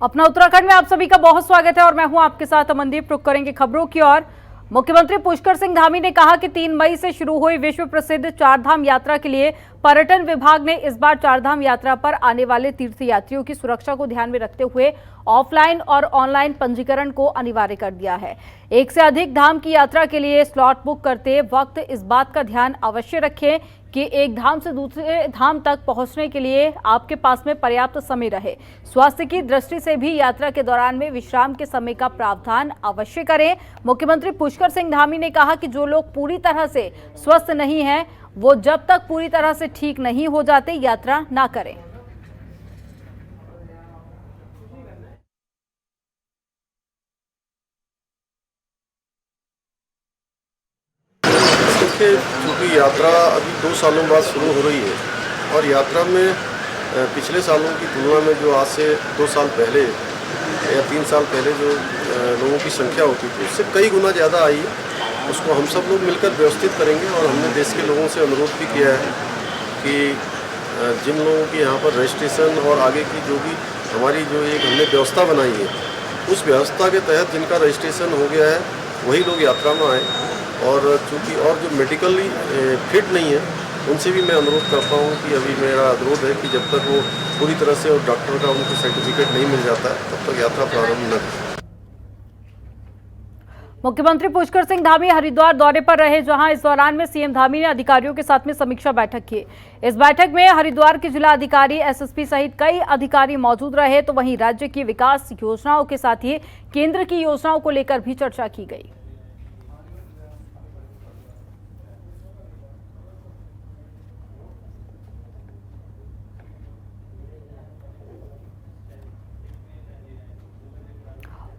अपना उत्तराखंड में आप सभी का बहुत स्वागत है और मैं हूं आपके साथ अमनदीप। रुक करेंगे खबरों की ओर। मुख्यमंत्री पुष्कर सिंह धामी ने कहा कि 3 मई से शुरू हुई विश्व प्रसिद्ध चारधाम यात्रा के लिए पर्यटन विभाग ने इस बार चारधाम यात्रा पर आने वाले तीर्थयात्रियों की सुरक्षा को ध्यान में रखते हुए ऑफलाइन और ऑनलाइन पंजीकरण को अनिवार्य कर दिया है। एक से अधिक धाम की यात्रा के लिए स्लॉट बुक करते वक्त इस बात का ध्यान अवश्य रखें कि एक धाम से दूसरे धाम तक पहुंचने के लिए आपके पास में पर्याप्त समय रहे। स्वास्थ्य की दृष्टि से भी यात्रा के दौरान में विश्राम के समय का प्रावधान अवश्य करें। मुख्यमंत्री पुष्कर सिंह धामी ने कहा कि जो लोग पूरी तरह से स्वस्थ नहीं हैं, वो जब तक पूरी तरह से ठीक नहीं हो जाते यात्रा ना करें। देखिए, चूँकि यात्रा अभी 2 सालों बाद शुरू हो रही है और यात्रा में पिछले सालों की तुलना में जो आज से 2 साल पहले या 3 साल पहले जो लोगों की संख्या होती थी उससे कई गुना ज़्यादा आई है। उसको हम सब लोग मिलकर व्यवस्थित करेंगे और हमने देश के लोगों से अनुरोध भी किया है कि जिन लोगों की यहाँ पर रजिस्ट्रेशन और आगे की जो भी हमारी जो एक हमने व्यवस्था बनाई है उस व्यवस्था के तहत जिनका रजिस्ट्रेशन हो गया है वही लोग यात्रा में आएँ। और चूँकि और जो मेडिकली फिट नहीं है उनसे भी मैं अनुरोध करता हूँ कि अभी मेरा अनुरोध है कि जब तक वो पूरी तरह से और डॉक्टर का उनको सर्टिफिकेट नहीं मिल जाता है तब तक यात्रा प्रारंभ न करें। मुख्यमंत्री पुष्कर सिंह धामी हरिद्वार दौरे पर रहे, जहां इस दौरान में सीएम धामी ने अधिकारियों के साथ में समीक्षा बैठक की। इस बैठक में हरिद्वार के जिला अधिकारी, एसएसपी सहित कई अधिकारी मौजूद रहे। तो वहीं राज्य की विकास योजनाओं के साथ ही केंद्र की योजनाओं को लेकर भी चर्चा की गई।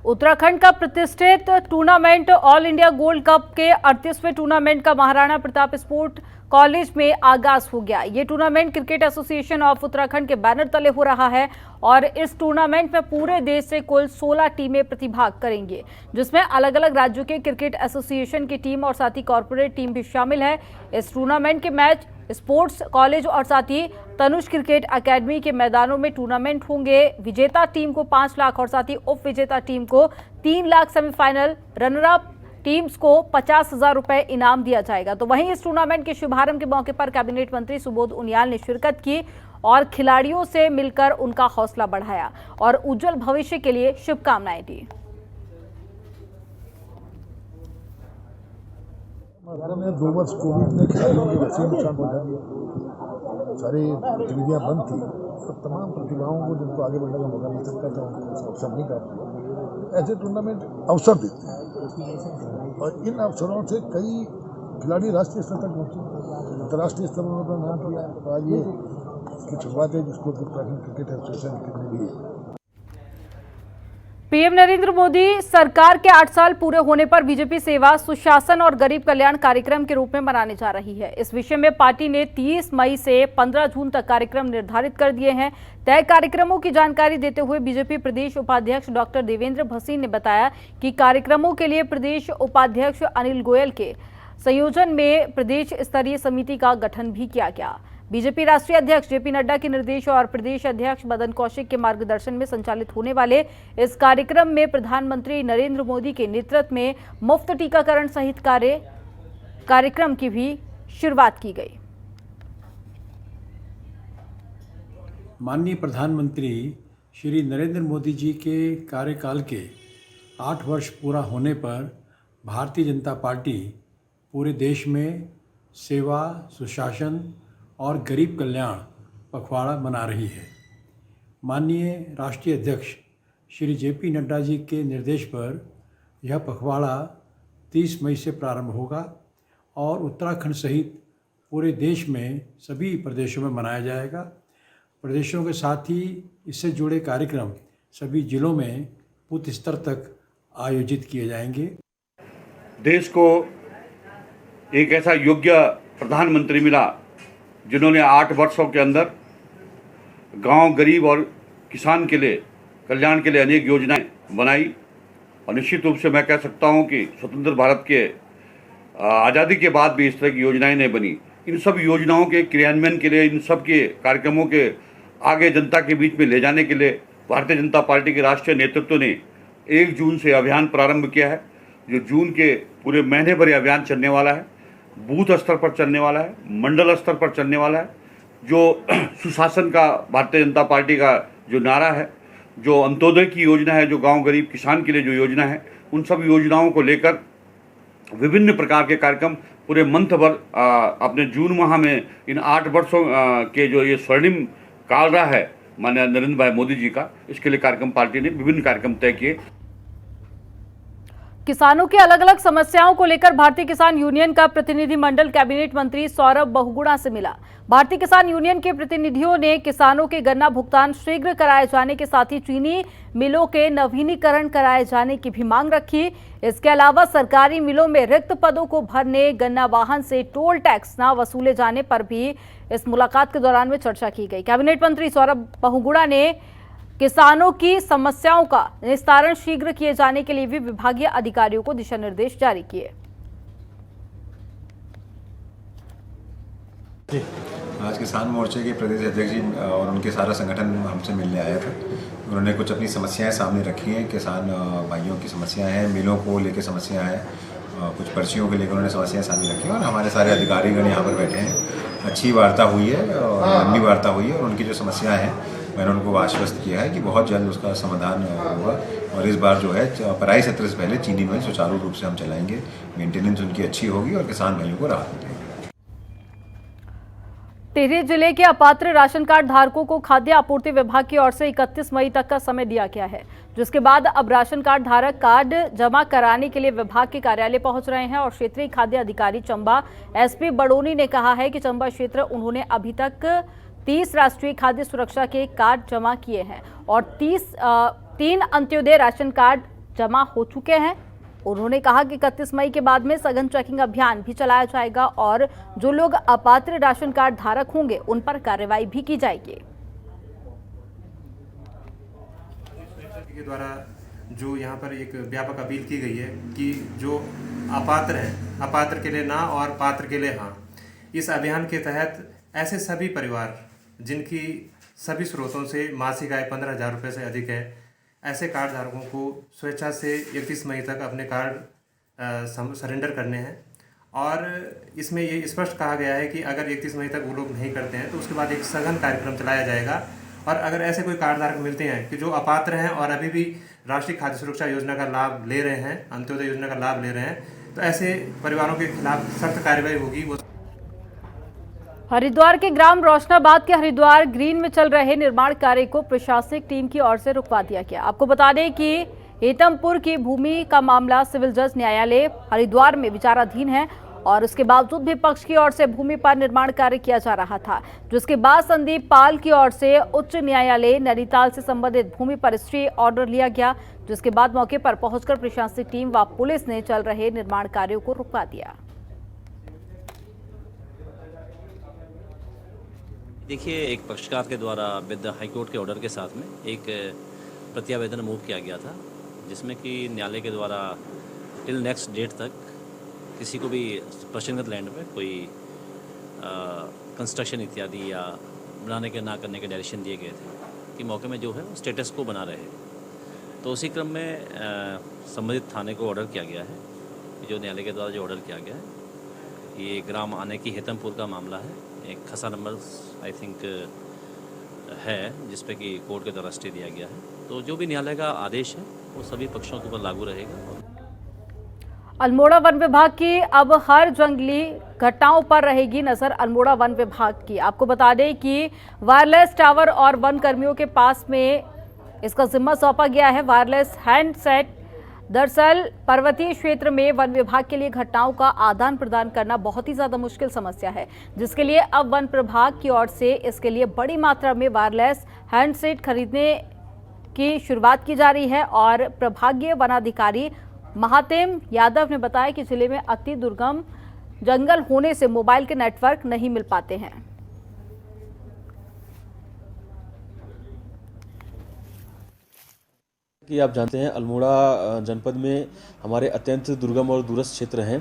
उत्तराखंड का प्रतिष्ठित tournament all India gold cup के 38वें टूर्नामेंट का महाराणा प्रताप स्पोर्ट कॉलेज में आगाज हो गया। ये tournament cricket association of Uttarakhand के बैनर तले हो रहा है और इस टूर्नामेंट में पूरे देश से कुल 16 टीमें प्रतिभाग करेंगी, जिसमें अलग अलग राज्यों के क्रिकेट एसोसिएशन की टीम और साथ ही कॉर्पोरेट टीम भी शामिल है। इस टूर्नामेंट के मैच स्पोर्ट्स कॉलेज और साथ ही तनुष क्रिकेट एकेडमी के मैदानों में टूर्नामेंट होंगे। विजेता टीम को 5 लाख और साथ ही उप विजेता टीम को 3 lakh, semifinal runner up teams को 50,000 रुपए इनाम दिया जाएगा। तो वहीं इस टूर्नामेंट के शुभारंभ के मौके पर कैबिनेट मंत्री सुबोध उनियाल ने शिरकत की और खिलाड़ियों से मिलकर उनका हौसला बढ़ाया और उज्जवल भविष्य के लिए शुभकामनाएं दी। में 2 वर्ष कोविड ने खिलाड़ियों की वैसे नुकसान पहुंचा दिया, सारी गतिविधियां बंद थी और तमाम प्रतिभाओं को जिनको आगे बढ़ने का मौका मिल सकता था उनको अवसर नहीं पाते। ऐसे टूर्नामेंट अवसर देते हैं और इन अवसरों से कई खिलाड़ी राष्ट्रीय स्तर तक पहुंचे, अंतर्राष्ट्रीय स्तर पर अपना नाम किया। तो आज ये की शुरुआत है जिसको उत्तराखंड क्रिकेट एसोसिएशन ने दी है। पीएम नरेंद्र मोदी सरकार के 8 साल पूरे होने पर बीजेपी सेवा, सुशासन और गरीब कल्याण कार्यक्रम के रूप में मनाने जा रही है। इस विषय में पार्टी ने 30 मई से 15 जून तक कार्यक्रम निर्धारित कर दिए हैं। तय कार्यक्रमों की जानकारी देते हुए बीजेपी प्रदेश उपाध्यक्ष डॉक्टर देवेंद्र भसीन ने बताया कि कार्यक्रमों के लिए प्रदेश उपाध्यक्ष अनिल गोयल के संयोजन में प्रदेश स्तरीय समिति का गठन भी किया गया। बीजेपी राष्ट्रीय अध्यक्ष जेपी नड्डा के निर्देश और प्रदेश अध्यक्ष मदन कौशिक के मार्गदर्शन में संचालित होने वाले इस कार्यक्रम में प्रधानमंत्री नरेंद्र मोदी के नेतृत्व में मुफ्त टीकाकरण सहित कार्यक्रम की भी शुरुआत की गई। माननीय प्रधानमंत्री श्री नरेंद्र मोदी जी के कार्यकाल के 8 वर्ष पूरा होने पर भारतीय जनता पार्टी पूरे देश में सेवा, सुशासन और गरीब कल्याण पखवाड़ा मना रही है। माननीय राष्ट्रीय अध्यक्ष श्री जेपी नड्डा जी के निर्देश पर यह पखवाड़ा 30 मई से प्रारंभ होगा और उत्तराखंड सहित पूरे देश में सभी प्रदेशों में मनाया जाएगा। प्रदेशों के साथ ही इससे जुड़े कार्यक्रम सभी जिलों में बूथ स्तर तक आयोजित किए जाएंगे। देश को एक ऐसा योग्य प्रधानमंत्री मिला जिन्होंने 8 वर्षों के अंदर गांव, गरीब और किसान के लिए कल्याण के लिए अनेक योजनाएं बनाई और निश्चित रूप से मैं कह सकता हूं कि स्वतंत्र भारत के आज़ादी के बाद भी इस तरह की योजनाएं नहीं बनी। इन सब योजनाओं के क्रियान्वयन के लिए, इन सब के कार्यक्रमों के आगे जनता के बीच में ले जाने के लिए भारतीय जनता पार्टी के राष्ट्रीय नेतृत्व ने 1 जून से अभियान प्रारंभ किया है, जो जून के पूरे महीने भर ये अभियान चलने वाला है। बूथ स्तर पर चलने वाला है, मंडल स्तर पर चलने वाला है। जो सुशासन का भारतीय जनता पार्टी का जो नारा है, जो अंत्योदय की योजना है, जो गांव गरीब किसान के लिए जो योजना है, उन सब योजनाओं को लेकर विभिन्न प्रकार के कार्यक्रम पूरे मंथ भर अपने जून माह में इन 8 वर्षों के जो ये स्वर्णिम काल रहा है माननीय नरेंद्र भाई मोदी जी का, इसके लिए कार्यक्रम पार्टी ने विभिन्न कार्यक्रम तय किए। किसानों की अलग अलग समस्याओं को लेकर भारतीय किसान यूनियन का प्रतिनिधिमंडल कैबिनेट मंत्री सौरभ बहुगुणा से मिला। भारतीय किसान यूनियन के प्रतिनिधियों ने किसानों के गन्ना भुगतान शीघ्र कराए जाने के साथ ही चीनी मिलों के नवीनीकरण कराए जाने की भी मांग रखी। इसके अलावा सरकारी मिलों में रिक्त पदों को भरने, गन्ना वाहन से टोल टैक्स न वसूले जाने पर भी इस मुलाकात के दौरान में चर्चा की गई। कैबिनेट मंत्री सौरभ बहुगुणा ने किसानों की समस्याओं का निस्तारण शीघ्र किए जाने के लिए भी विभागीय अधिकारियों को दिशा निर्देश जारी किए। आज किसान मोर्चे के प्रदेश अध्यक्ष जी और उनके सारा संगठन हमसे मिलने आया था। उन्होंने कुछ अपनी समस्याएं सामने रखी हैं। किसान भाइयों की समस्याएं हैं, मिलों को लेकर समस्याएं हैं, कुछ पर्चियों को लेकर उन्होंने समस्याएं सामने रखी हैं और हमारे सारे अधिकारीगण यहाँ पर बैठे हैं। अच्छी वार्ता हुई है और लंबी वार्ता हुई है और उनकी जो समस्याएं हैं मैंने उनको आश्वस्त किया है कि बहुत जल्द उसका समाधान होगा और इस बार जो है पराई सत्र से पहले चीनी मिल सुचारू रूप से हम चलाएंगे। मेंटेनेंस उनकी अच्छी होगी और किसान भाइयों को राहत मिलेगी। टिहरी जिले के अपात्र राशन कार्ड धारकों को खाद्य आपूर्ति विभाग की ओर से 31 मई तक का समय दिया गया है, जिसके बाद अब राशन कार्ड धारक कार्ड जमा कराने के लिए विभाग के कार्यालय पहुंच रहे हैं। और क्षेत्रीय खाद्य अधिकारी चंबा एसपी बड़ोनी ने कहा है कि चंबा क्षेत्र उन्होंने अभी तक 30 राष्ट्रीय खाद्य सुरक्षा के कार्ड जमा किए हैं और 3 अंत्योदय राशन कार्ड जमा हो चुके हैं। उन्होंने कहा कि 31 मई के बाद में सघन चेकिंग अभियान भी चलाया जाएगा और जो लोग अपात्र राशन कार्ड धारक होंगे उन पर कार्रवाई भी की जाएगी। के द्वारा जो यहाँ पर एक व्यापक अपील की गई है कि जो अपात्र हैं, अपात्र के लिए ना और पात्र के लिए हाँ, इस अभियान के तहत ऐसे सभी परिवार जिनकी सभी स्रोतों से मासिक आय 15,000 रुपये से अधिक है, ऐसे कार्ड धारकों को स्वेच्छा से 31 मई तक अपने कार्ड सरेंडर करने हैं। और इसमें ये स्पष्ट कहा गया है कि अगर 31 मई तक वो लोग नहीं करते हैं तो उसके बाद एक सघन कार्यक्रम चलाया जाएगा। और अगर ऐसे कोई कार्ड धारक मिलते हैं कि जो अपात्र हैं और अभी भी राष्ट्रीय खाद्य सुरक्षा योजना का लाभ ले रहे हैं, अंत्योदय योजना का लाभ ले रहे हैं, तो ऐसे परिवारों के खिलाफ सख्त कार्रवाई होगी। वो हरिद्वार के ग्राम रोशनाबाद के हरिद्वार ग्रीन में चल रहे निर्माण कार्य को प्रशासनिक टीम की ओर से रुकवा दिया गया। आपको बता दें कि हेतमपुर की भूमि का मामला सिविल जज न्यायालय हरिद्वार में विचाराधीन है और उसके बावजूद भी पक्ष की ओर से भूमि पर निर्माण कार्य किया जा रहा था, जिसके बाद संदीप पाल की ओर से उच्च न्यायालय नैनीताल से संबंधित भूमि पर स्टे ऑर्डर लिया गया, जिसके बाद मौके पर पहुंचकर प्रशासनिक टीम व पुलिस ने चल रहे निर्माण कार्यों को रुकवा दिया। देखिए, एक पक्षकार के द्वारा विद हाईकोर्ट के ऑर्डर के साथ में एक प्रत्यावेदन मूव किया गया था, जिसमें कि न्यायालय के द्वारा टिल नेक्स्ट डेट तक किसी को भी प्रश्नगत लैंड में कोई कंस्ट्रक्शन इत्यादि या बनाने के ना करने के डायरेक्शन दिए गए थे कि मौके में जो है स्टेटस को बना रहे। तो उसी क्रम में संबंधित थाने को ऑर्डर किया गया है, जो न्यायालय के द्वारा जो ऑर्डर किया गया है, ये ग्राम आने की हेतमपुर का मामला है। एक खसा नंबर आई थिंक है जिस पे कि कोर्ट के द्वारा स्टे दिया गया है। तो जो भी न्यायालय का आदेश है वो सभी पक्षों के ऊपर लागू रहेगा। अल्मोड़ा वन विभाग की अब हर जंगली घटनाओं पर रहेगी नजर अल्मोड़ा वन विभाग की। आपको बता दें कि वायरलेस टावर और वन कर्मियों के पास में इसका जिम्मा सौंपा गया है। वायरलेस हैंडसेट दरअसल पर्वतीय क्षेत्र में वन विभाग के लिए घटनाओं का आदान प्रदान करना बहुत ही ज़्यादा मुश्किल समस्या है, जिसके लिए अब वन विभाग की ओर से इसके लिए बड़ी मात्रा में वायरलेस हैंडसेट खरीदने की शुरुआत की जा रही है। और प्रभागीय वनाधिकारी महातेम यादव ने बताया कि जिले में अति दुर्गम जंगल होने से मोबाइल के नेटवर्क नहीं मिल पाते हैं। कि आप जानते हैं अल्मोड़ा जनपद में हमारे अत्यंत दुर्गम और दूरस्थ क्षेत्र हैं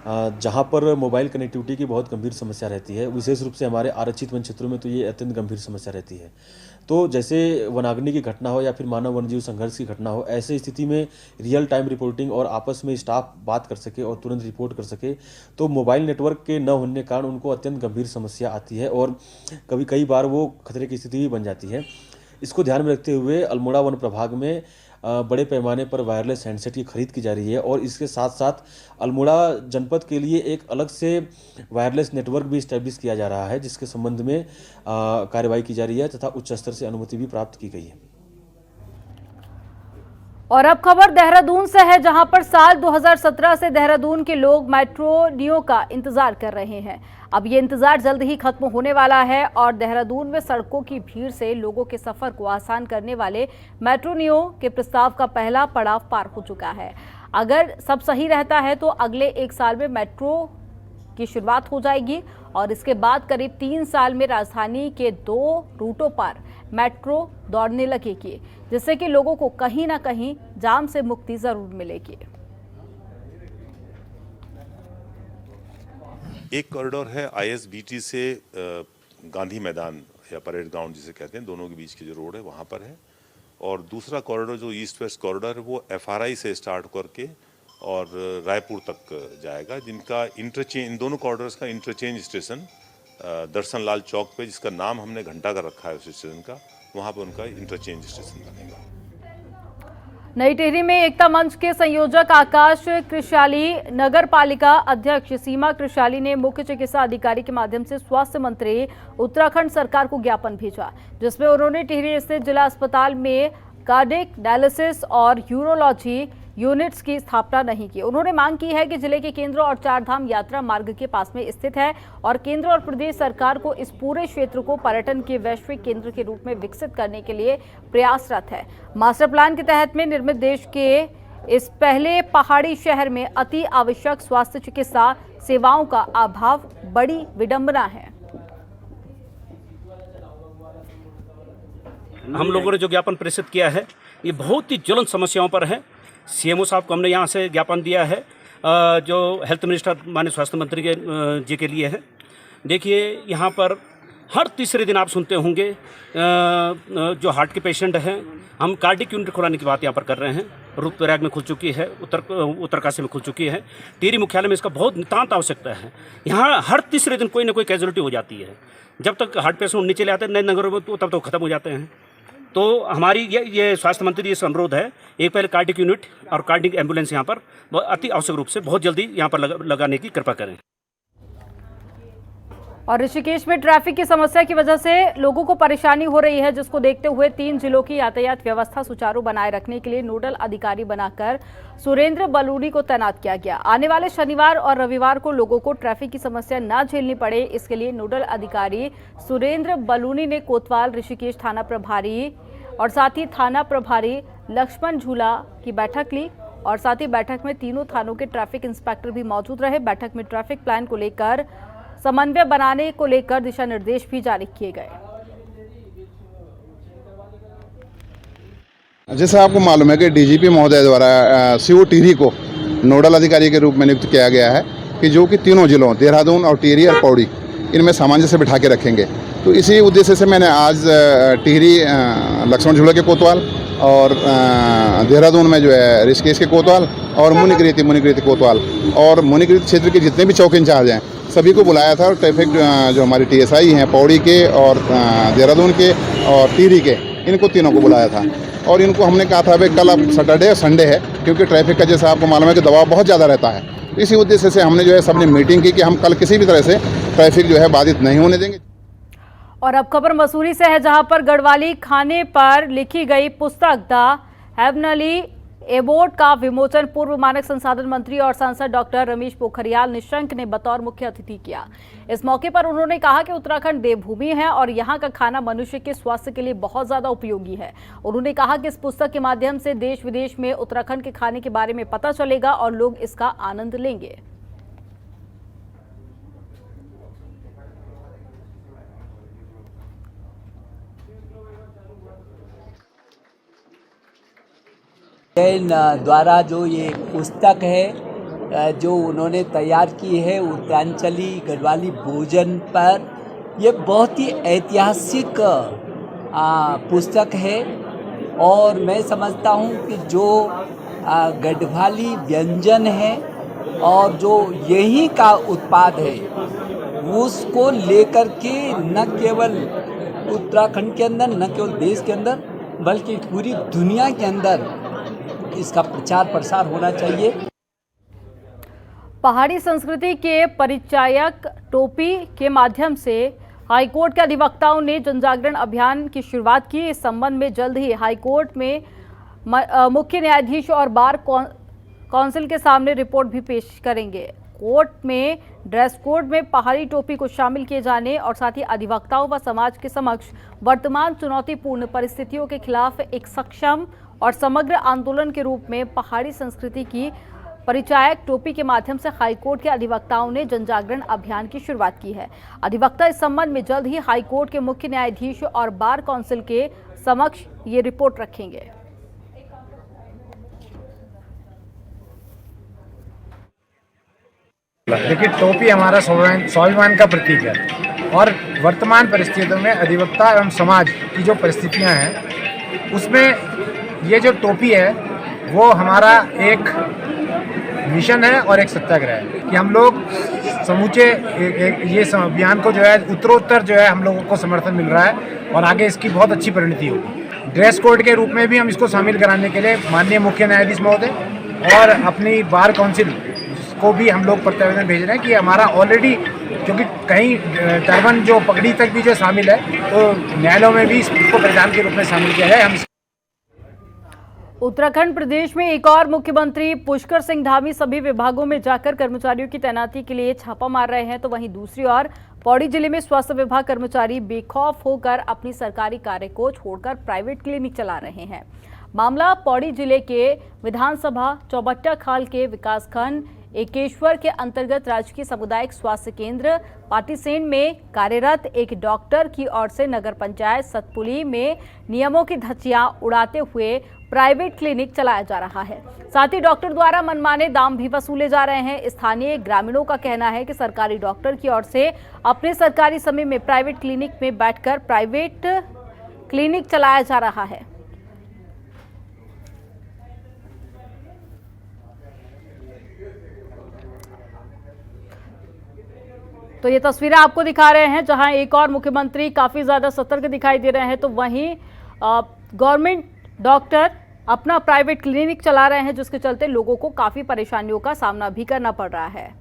जहाँ पर मोबाइल कनेक्टिविटी की बहुत गंभीर समस्या रहती है। विशेष रूप से हमारे आरक्षित वन क्षेत्रों में तो ये अत्यंत गंभीर समस्या रहती है। तो जैसे वनाग्नि की घटना हो या फिर मानव वन्यजीव संघर्ष की घटना हो, ऐसे स्थिति में रियल टाइम रिपोर्टिंग और आपस में स्टाफ बात कर सके और तुरंत रिपोर्ट कर सके, तो मोबाइल नेटवर्क के न होने के कारण उनको अत्यंत गंभीर समस्या आती है और कई बार वो खतरे की स्थिति भी बन जाती है। इसको ध्यान में रखते हुए अल्मोड़ा वन प्रभाग में बड़े पैमाने पर वायरलेस हैंडसेट की खरीद की जा रही है और इसके साथ साथ अल्मोड़ा जनपद के लिए एक अलग से वायरलेस नेटवर्क भी इस्टेब्लिश किया जा रहा है, जिसके संबंध में कार्रवाई की जा रही है तथा उच्च स्तर से अनुमति भी प्राप्त की गई है। और अब खबर देहरादून से है, जहां पर साल 2017 से देहरादून के लोग मेट्रो नियो का इंतजार कर रहे हैं। अब ये इंतजार जल्द ही खत्म होने वाला है और देहरादून में सड़कों की भीड़ से लोगों के सफर को आसान करने वाले मेट्रो नियो के प्रस्ताव का पहला पड़ाव पार हो चुका है। अगर सब सही रहता है तो अगले 1 साल में मेट्रो की शुरुआत हो जाएगी और इसके बाद करीब 3 साल में राजधानी के 2 रूटों पर मेट्रो दौड़ने लगेगी, जिससे कि लोगों को कहीं ना कहीं जाम से मुक्ति जरूर मिलेगी। एक कॉरिडोर है ISBT से गांधी मैदान या परेड ग्राउंड जिसे कहते हैं, दोनों के बीच की जो रोड है वहाँ पर है। और दूसरा कॉरिडोर जो ईस्ट वेस्ट कॉरिडोर है वो FRI से स्टार्ट करके और रायपुर तक जाएगा, जिनका इंटरचेंज, इन दोनों कॉरिडोर्स का इंटरचेंज स्टेशन दर्शन लाल चौक पे, जिसका नाम हमने घंटा का रखा है उस स्टेशन का, वहाँ पर उनका इंटरचेंज स्टेशन बनेगा। नई टिहरी में एकता मंच के संयोजक आकाश कृशाली, नगर पालिका अध्यक्ष सीमा कृशाली ने मुख्य चिकित्सा अधिकारी के माध्यम से स्वास्थ्य मंत्री उत्तराखंड सरकार को ज्ञापन भेजा, जिसमें उन्होंने टिहरी स्थित जिला अस्पताल में कार्डिक डायलिसिस और यूरोलॉजी यूनिट्स की स्थापना नहीं की। उन्होंने मांग की है कि जिले के केंद्र और चारधाम यात्रा मार्ग के पास में स्थित है और केंद्र और प्रदेश सरकार को इस पूरे क्षेत्र को पर्यटन के वैश्विक केंद्र के रूप में विकसित करने के लिए प्रयासरत है। मास्टर प्लान के तहत में निर्मित देश के इस पहले पहाड़ी शहर में अति आवश्यक स्वास्थ्य चिकित्सा सेवाओं का अभाव बड़ी विडंबना है। हम लोगों ने जो ज्ञापन प्रेषित किया है ये बहुत ही ज्वलंत समस्याओं पर है। CMO साहब को हमने यहाँ से ज्ञापन दिया है, जो हेल्थ मिनिस्टर माननीय स्वास्थ्य मंत्री जी के लिए है। देखिए, यहाँ पर हर तीसरे दिन आप सुनते होंगे जो हार्ट के पेशेंट हैं, हम कार्डिक यूनिट खुलाने की बात यहाँ पर कर रहे हैं। रुद्रप्रयाग में खुल चुकी है, उत्तरकाशी में खुल चुकी है, टिहरी मुख्यालय में इसका बहुत नितांत आवश्यकता है। यहाँ हर तीसरे दिन कोई ना कोई कैजुअलिटी हो जाती है। जब तक हार्ट पेशेंट नीचे ले आते हैं नए नगरों में तो तब तक खत्म हो जाते हैं। तो हमारी ये स्वास्थ्य मंत्री ये अनुरोध है, एक पहले कार्डिक यूनिट और कार्डिक एम्बुलेंस यहाँ पर अति आवश्यक रूप से बहुत जल्दी यहाँ पर लगाने की कृपा करें। और ऋषिकेश में ट्रैफिक की समस्या की वजह से लोगों को परेशानी हो रही है, जिसको देखते हुए 3 जिलों की यातायात व्यवस्था सुचारू बनाए रखने के लिए नोडल अधिकारी बनाकर सुरेंद्र बलूनी को तैनात किया गया। आने वाले शनिवार और रविवार को लोगों को ट्रैफिक की समस्या न झेलनी पड़े, इसके लिए नोडल अधिकारी सुरेंद्र बलूनी ने कोतवाल, ऋषिकेश थाना प्रभारी और साथ ही थाना प्रभारी लक्ष्मण झूला की बैठक ली और साथ ही बैठक में तीनों थानों के ट्रैफिक इंस्पेक्टर भी मौजूद रहे। बैठक में ट्रैफिक प्लान को लेकर समन्वय बनाने को लेकर दिशा निर्देश भी जारी किए गए। जैसा आपको मालूम है कि DGP महोदय द्वारा CO टिहरी को नोडल अधिकारी के रूप में नियुक्त किया गया है कि जो कि तीनों जिलों देहरादून और टिहरी और पौड़ी इनमें सामंजस्य बिठा के रखेंगे। तो इसी उद्देश्य से मैंने आज टिहरी लक्ष्मण झूला के कोतवाल और देहरादून में जो है ऋषिकेश के कोतवाल और मुनिकृति कोतवाल और मुनिकृति क्षेत्र के जितने भी चौकी इंचार्ज हैं सभी को बुलाया था। और ट्रैफिक जो हमारी TSI हैं पौड़ी के और देहरादून के और टिहरी के, इनको तीनों को बुलाया था और इनको हमने कहा था भाई कल अब सैटरडे और संडे है, क्योंकि ट्रैफिक का जैसा आपको मालूम है कि दबाव बहुत ज़्यादा रहता है। इसी उद्देश्य से हमने जो है सबने मीटिंग की कि हम कल किसी भी तरह से ट्रैफिक जो है बाधित नहीं होने देंगे। और अब खबर मसूरी से है, जहां पर गढ़वाली खाने पर लिखी गई पुस्तक द हेवनली एबोर्ड का विमोचन पूर्व मानव संसाधन मंत्री और सांसद डॉक्टर रमेश पोखरियाल निशंक ने बतौर मुख्य अतिथि किया। इस मौके पर उन्होंने कहा कि उत्तराखंड देवभूमि है और यहाँ का खाना मनुष्य के स्वास्थ्य के लिए बहुत ज्यादा उपयोगी है। उन्होंने कहा कि इस पुस्तक के माध्यम से देश विदेश में उत्तराखंड के खाने के बारे में पता चलेगा और लोग इसका आनंद लेंगे। द्वारा जो ये पुस्तक है जो उन्होंने तैयार की है उत्तरांचली गढ़वाली भोजन पर, ये बहुत ही ऐतिहासिक पुस्तक है। और मैं समझता हूँ कि जो गढ़वाली व्यंजन है और जो यहीं का उत्पाद है, उसको लेकर के न केवल उत्तराखंड के अंदर, न केवल देश के अंदर, बल्कि पूरी दुनिया के अंदर इसका प्रचार प्रसार होना चाहिए। पहाड़ी संस्कृति के परिचायक टोपी के माध्यम से हाईकोर्ट के अधिवक्ताओं ने जनजागरण अभियान की शुरुआत की। इस संबंध में जल्द ही हाईकोर्ट में मुख्य न्यायाधीश और बार काउंसिल के सामने रिपोर्ट भी पेश करेंगे। कोर्ट में ड्रेस कोड में पहाड़ी टोपी को शामिल किए जाने और साथ ही अधिवक्ताओं व समाज के समक्ष वर्तमान चुनौतीपूर्ण परिस्थितियों के खिलाफ एक सक्षम और समग्र आंदोलन के रूप में पहाड़ी संस्कृति की परिचायक टोपी के माध्यम से हाईकोर्ट के अधिवक्ताओं ने जनजागरण अभियान की शुरुआत की है। अधिवक्ता इस संबंध में जल्द ही हाईकोर्ट के मुख्य न्यायाधीश और बार काउंसिल के समक्ष ये रिपोर्ट रखेंगे। देखिए, टोपी हमारा स्वाभिमान का प्रतीक है और वर्तमान परिस्थितियों में अधिवक्ता एवं समाज की जो परिस्थितियां हैं, उसमें ये जो टोपी है वो हमारा एक मिशन है और एक सत्याग्रह है कि हम लोग समूचे ये अभियान को जो है उत्तरोत्तर जो है हम लोगों को समर्थन मिल रहा है और आगे इसकी बहुत अच्छी परिणति होगी। ड्रेस कोड के रूप में भी हम इसको शामिल कराने के लिए माननीय मुख्य न्यायाधीश महोदय और अपनी बार काउंसिल को भी हम लोग प्रत्यावेदन भेज रहे हैं कि हमारा ऑलरेडी, क्योंकि कहीं टर्बन जो पगड़ी तक भी जो शामिल है, तो न्यायालयों में भी इसको परिधान के रूप में शामिल किया है। हम उत्तराखंड प्रदेश में एक और मुख्यमंत्री पुष्कर सिंह धामी सभी विभागों में जाकर कर्मचारियों की तैनाती के लिए छापा मार रहे हैं, तो वहीं दूसरी ओर पौड़ी जिले में स्वास्थ्य विभाग कर्मचारी बेखौफ होकर अपनी सरकारी कार्य को छोड़कर प्राइवेट क्लिनिक चला रहे हैं। मामला पौड़ी जिले के विधानसभा चौबट्टा खाल के विकासखंड एकेश्वर के अंतर्गत राजकीय सामुदायिक स्वास्थ्य केंद्र पाटीसेन में कार्यरत एक डॉक्टर की ओर से नगर पंचायत सतपुली में नियमों की धज्जियां उड़ाते हुए प्राइवेट क्लिनिक चलाया जा रहा है। साथ ही डॉक्टर द्वारा मनमाने दाम भी वसूले जा रहे हैं। स्थानीय ग्रामीणों का कहना है कि सरकारी डॉक्टर की ओर से अपने सरकारी समय में प्राइवेट क्लिनिक में बैठकर प्राइवेट क्लिनिक चलाया जा रहा है। तो ये तस्वीरें आपको दिखा रहे हैं जहां एक और मुख्यमंत्री काफी ज्यादा सतर्क दिखाई दे रहे हैं, तो वहीं गवर्नमेंट डॉक्टर अपना प्राइवेट क्लिनिक चला रहे हैं, जिसके चलते लोगों को काफी परेशानियों का सामना भी करना पड़ रहा है।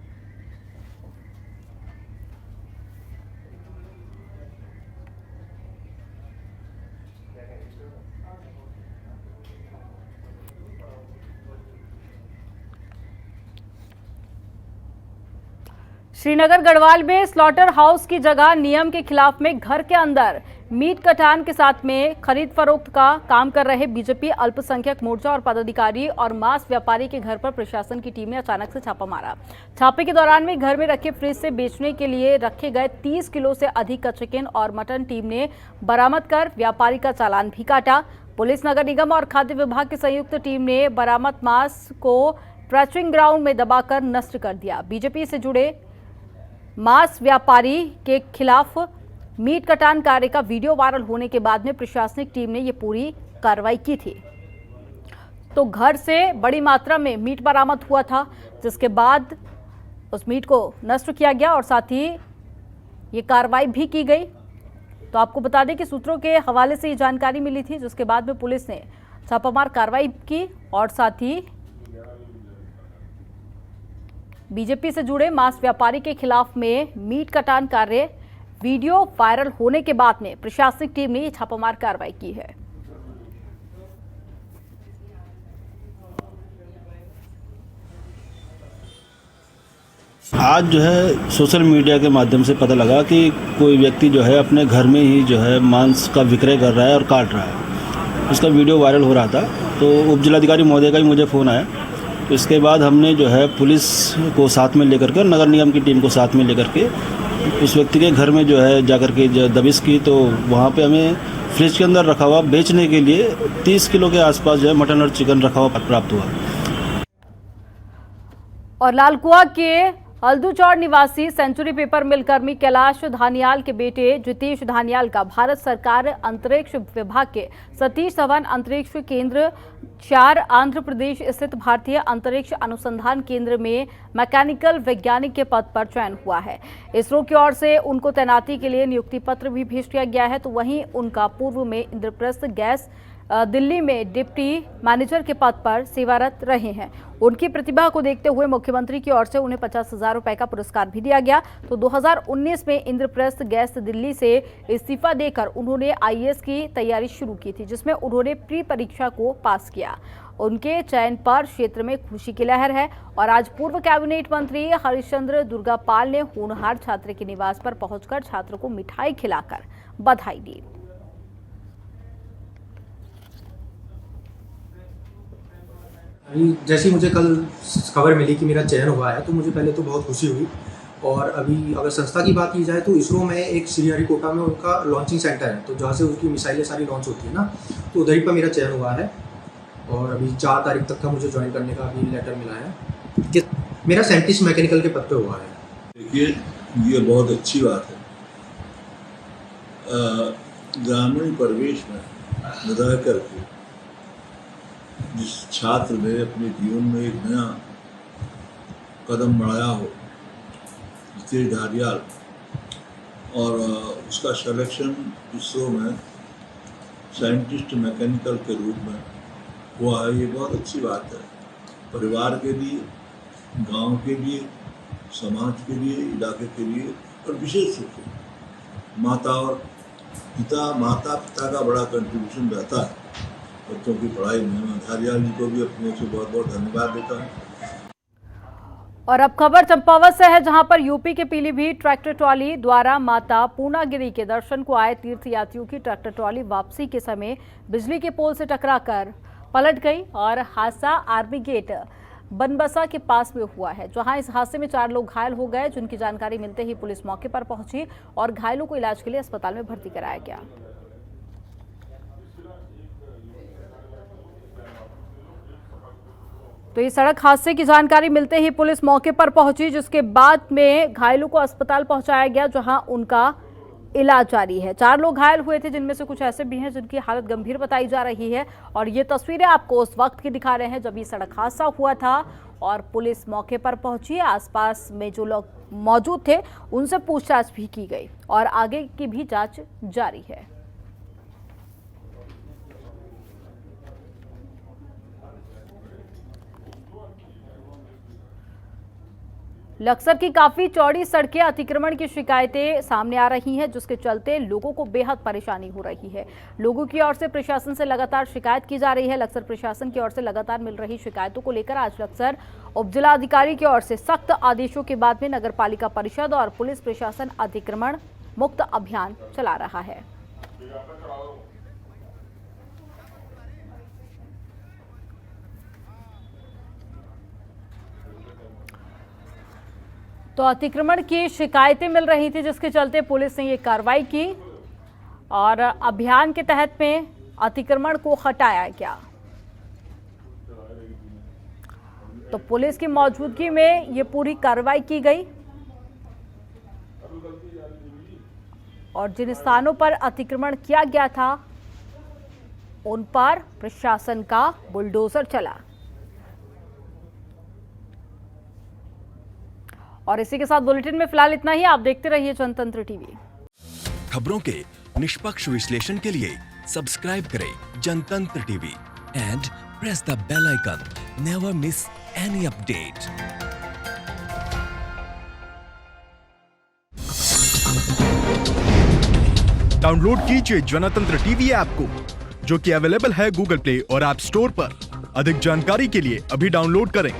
श्रीनगर गढ़वाल में स्लॉटर हाउस की जगह नियम के खिलाफ में घर के अंदर मीट कटान के साथ में खरीद फरोख्त का काम कर रहे बीजेपी अल्पसंख्यक मोर्चा और पदाधिकारी और मांस व्यापारी के घर पर प्रशासन की टीम ने अचानक से छापा मारा। छापे के दौरान में घर में रखे फ्रिज से बेचने के लिए रखे गए 30 किलो से अधिक का चिकन और मटन टीम ने बरामद कर व्यापारी का चालान भी काटा। पुलिस, नगर निगम और खाद्य विभाग की संयुक्त टीम ने बरामद मांस को ट्रैचिंग ग्राउंड में दबाकर नष्ट कर दिया। बीजेपी से जुड़े मांस व्यापारी के खिलाफ मीट कटान कार्य का वीडियो वायरल होने के बाद में प्रशासनिक टीम ने ये पूरी कार्रवाई की थी। तो घर से बड़ी मात्रा में मीट बरामद हुआ था, जिसके बाद उस मीट को नष्ट किया गया और साथ ही ये कार्रवाई भी की गई। तो आपको बता दें कि सूत्रों के हवाले से ये जानकारी मिली थी, जिसके बाद में पुलिस ने छापामार कार्रवाई की और साथ ही बीजेपी से जुड़े मांस व्यापारी के खिलाफ में मीट कटान कार्य वीडियो वायरल होने के बाद में प्रशासनिक टीम ने छापामार कार्रवाई की है। आज जो है सोशल मीडिया के माध्यम से पता लगा कि कोई व्यक्ति जो है अपने घर में ही जो है मांस का विक्रय कर रहा है और काट रहा है। उसका वीडियो वायरल हो रहा था, तो उप जिलाधिकारी महोदय का ही मुझे फ़ोन आया। तो इसके बाद हमने जो है पुलिस को साथ में लेकर के, नगर निगम की टीम को साथ में लेकर के उस व्यक्ति के घर में जो है जाकर के दबिश की। तो वहाँ पे हमें फ्रिज के अंदर रखा हुआ बेचने के लिए 30 किलो के आसपास जो है मटन और चिकन रखा हुआ प्राप्त हुआ। और लालकुआ के हल्दूचौड़ निवासी सेंचुरी पेपर मिल कर्मी कैलाश धानियाल के बेटे जितेश धानियाल का भारत सरकार अंतरिक्ष विभाग के सतीश धवन अंतरिक्ष केंद्र 4 आंध्र प्रदेश स्थित भारतीय अंतरिक्ष अनुसंधान केंद्र में मैकेनिकल वैज्ञानिक के पद पर चयन हुआ है। इसरो की ओर से उनको तैनाती के लिए नियुक्ति पत्र भी भेज दिया गया है। तो वहीं उनका पूर्व में इंद्रप्रस्थ गैस दिल्ली में डिप्टी मैनेजर के पद पर सेवारत रहे हैं। उनकी प्रतिभा को देखते हुए मुख्यमंत्री की ओर से उन्हें 50,000 रुपए का पुरस्कार भी दिया गया। तो 2019 में इंद्रप्रस्थ गैस दिल्ली से इस्तीफा देकर उन्होंने आईएएस की तैयारी शुरू की थी, जिसमें उन्होंने प्री परीक्षा को पास किया। उनके चयन पर क्षेत्र में खुशी की लहर है और आज पूर्व कैबिनेट मंत्री हरिश्चंद्र दुर्गापाल ने होनहार छात्र के निवास पर पहुंचकर छात्र को मिठाई खिलाकर बधाई दी। जैसे ही मुझे कल खबर मिली कि मेरा चयन हुआ है तो मुझे पहले तो बहुत खुशी हुई। और अभी अगर संस्था की बात की जाए तो इसरो में एक श्रीहरिकोटा में उनका लॉन्चिंग सेंटर है, तो जहाँ से उसकी मिसाइलें सारी लॉन्च होती है ना, तो उधर ही पर मेरा चयन हुआ है। और अभी 4 तारीख तक का मुझे ज्वाइन करने का अभी लेटर मिला है कि मेरा साइंटिस्ट मैकेनिकल के पद पे हुआ है। देखिए, ये बहुत अच्छी बात है। ग्रामीण परिवेश में रह करके जिस छात्र ने अपने जीवन में एक नया कदम बढ़ाया हो, जितेश धानियाल, और उसका सिलेक्शन इसरो में साइंटिस्ट मैकेनिकल के रूप में हुआ है, ये बहुत अच्छी बात है। परिवार के लिए, गांव के लिए, समाज के लिए, इलाके के लिए और विशेष रूप से माता पिता का बड़ा कंट्रीब्यूशन रहता है बच्चों की पढ़ाई में। मैं धानियाल जी को भी अपने से बहुत बहुत धन्यवाद देता हूँ। और अब खबर चंपावत से है, जहां पर यूपी के पीलीभीत ट्रैक्टर ट्रॉली द्वारा माता पूर्णागिरी के दर्शन को आए तीर्थयात्रियों की ट्रैक्टर ट्रॉली वापसी के समय बिजली के पोल से टकराकर पलट गई और हादसा आर्मी गेट बनबसा के पास में हुआ है, जहां इस हादसे में 4 लोग घायल हो गए, जिनकी जानकारी मिलते ही पुलिस मौके पर पहुंची और घायलों को इलाज के लिए अस्पताल में भर्ती कराया गया। तो इस सड़क हादसे की जानकारी मिलते ही पुलिस मौके पर पहुंची, जिसके बाद में घायलों को अस्पताल पहुंचाया गया, जहां उनका इलाज जारी है। 4 लोग घायल हुए थे, जिनमें से कुछ ऐसे भी हैं जिनकी हालत गंभीर बताई जा रही है। और ये तस्वीरें आपको उस वक्त की दिखा रहे हैं जब ये सड़क हादसा हुआ था और पुलिस मौके पर पहुंची। आसपास में जो लोग मौजूद थे उनसे पूछताछ भी की गई और आगे की भी जांच जारी है। लक्सर की काफी चौड़ी सड़कें अतिक्रमण की शिकायतें सामने आ रही हैं, जिसके चलते लोगों को बेहद परेशानी हो रही है। लोगों की ओर से प्रशासन से लगातार शिकायत की जा रही है। लक्सर प्रशासन की ओर से लगातार मिल रही शिकायतों को लेकर आज लक्सर उपजिलाधिकारी की ओर से सख्त आदेशों के बाद में नगरपालिका परिषद और पुलिस प्रशासन अतिक्रमण मुक्त अभियान चला रहा है। तो अतिक्रमण की शिकायतें मिल रही थी, जिसके चलते पुलिस ने ये कार्रवाई की और अभियान के तहत में अतिक्रमण को हटाया गया। तो पुलिस की मौजूदगी में ये पूरी कार्रवाई की गई और जिन स्थानों पर अतिक्रमण किया गया था उन पर प्रशासन का बुलडोजर चला। और इसी के साथ बुलेटिन में फिलहाल इतना ही। आप देखते रहिए जनतंत्र टीवी। खबरों के निष्पक्ष विश्लेषण के लिए सब्सक्राइब करें Jantantra TV and press the bell icon. Never miss any update. Download कीजिए जनतंत्र टीवी ऐप को, जो कि अवेलेबल है गूगल प्ले और ऐप स्टोर पर। अधिक जानकारी के लिए अभी डाउनलोड करें।